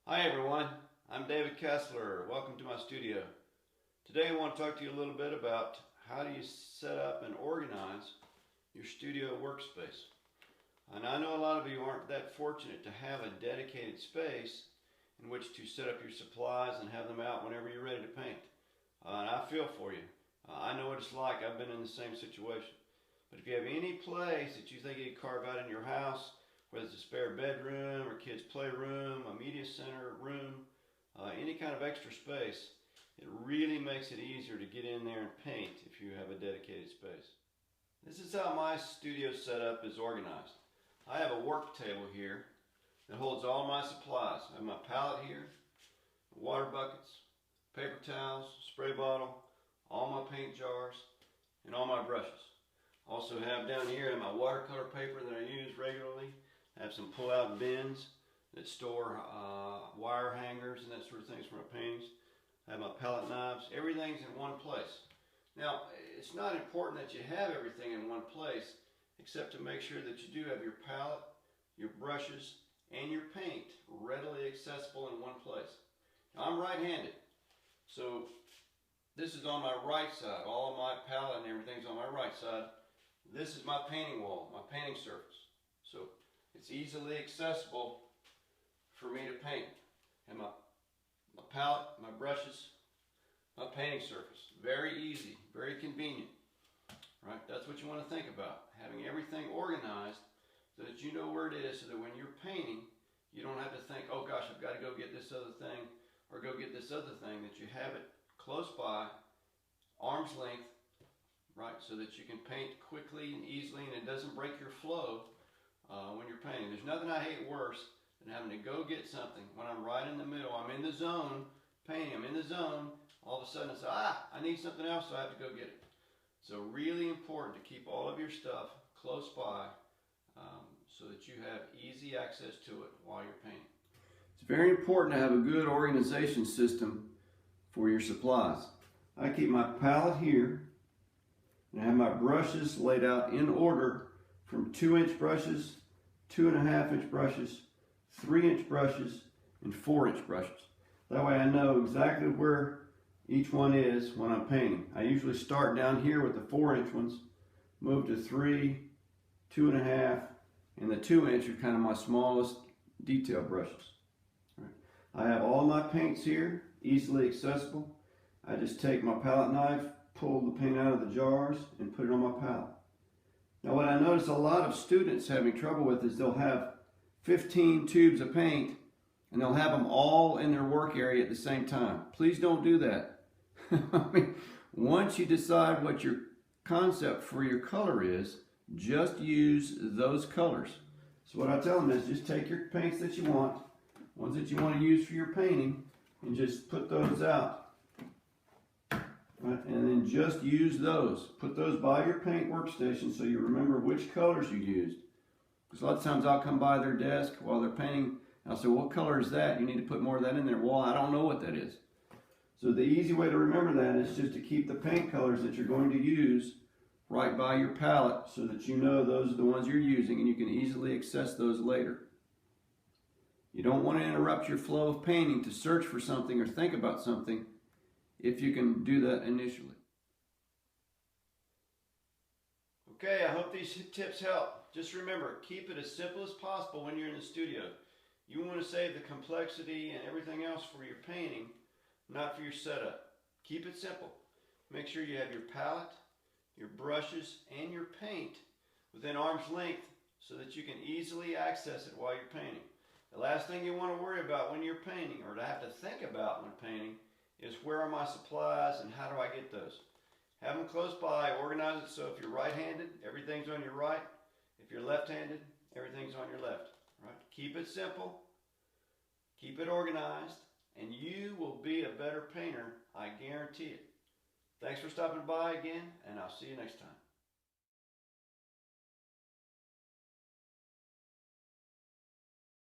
Hi everyone, I'm David Kessler. Welcome to my studio. Today I want to talk to you a little bit about how do you set up and organize your studio workspace. And I know a lot of you aren't that fortunate to have a dedicated space in which to set up your supplies and have them out whenever you're ready to paint. And I feel for you. I know what it's like. I've been in the same situation. But if you have any place that you think you can carve out in your house, whether it's a spare bedroom or kids' playroom, a media center room, any kind of extra space, it really makes it easier to get in there and paint if you have a dedicated space. This is how my studio setup is organized. I have a work table here that holds all my supplies. I have my palette here, water buckets, paper towels, spray bottle, all my paint jars, and all my brushes. Also have down here my watercolor paper that I use regularly. I have some pull-out bins that store wire hangers and that sort of things for my paintings. I have my palette knives. Everything's in one place. Now, it's not important that you have everything in one place, except to make sure that you do have your palette, your brushes, and your paint readily accessible in one place. Now, I'm right-handed, so this is on my right side. All of my palette and everything's on my right side. This is my painting wall, my painting surface. So it's easily accessible for me to paint. And my palette, my brushes, my painting surface. Very easy, very convenient. Right? That's what you want to think about. Having everything organized so that you know where it is, so that when you're painting, you don't have to think, oh gosh, I've got to go get this other thing or go get this other thing, that you have it close by, arm's length, right, so that you can paint quickly and easily and it doesn't break your flow when you're painting. There's nothing I hate worse than having to go get something when I'm right in the middle. I'm in the zone painting. I'm in the zone. All of a sudden I say, I need something else, so I have to go get it. So really important to keep all of your stuff close by so that you have easy access to it while you're painting. It's very important to have a good organization system for your supplies. I keep my palette here and I have my brushes laid out in order from 2-inch brushes, 2.5-inch brushes, 3-inch brushes, and 4-inch brushes. That way I know exactly where each one is when I'm painting. I usually start down here with the 4-inch ones, move to 3, 2.5, and the 2-inch are kind of my smallest detail brushes. Right. I have all my paints here, easily accessible. I just take my palette knife, pull the paint out of the jars, and put it on my palette. Now what I notice a lot of students having trouble with is they'll have 15 tubes of paint and they'll have them all in their work area at the same time. Please don't do that. I mean, once you decide what your concept for your color is, just use those colors. So what I tell them is just take your paints that you want, ones that you want to use for your painting, and just put those out. Right, and then just use those. Put those by your paint workstation so you remember which colors you used. Because a lot of times I'll come by their desk while they're painting, and I'll say, what color is that? You need to put more of that in there. Well, I don't know what that is. So the easy way to remember that is just to keep the paint colors that you're going to use right by your palette so that you know those are the ones you're using and you can easily access those later. You don't want to interrupt your flow of painting to search for something or think about something if you can do that initially. Okay, I hope these tips help. Just remember, keep it as simple as possible when you're in the studio. You want to save the complexity and everything else for your painting, not for your setup. Keep it simple. Make sure you have your palette, your brushes, and your paint within arm's length so that you can easily access it while you're painting. The last thing you want to worry about when you're painting, or to have to think about when painting, is where are my supplies and how do I get those? Have them close by, organize it so if you're right-handed, everything's on your right. If you're left-handed, everything's on your left. Right? Keep it simple, keep it organized, and you will be a better painter, I guarantee it. Thanks for stopping by again, and I'll see you next time.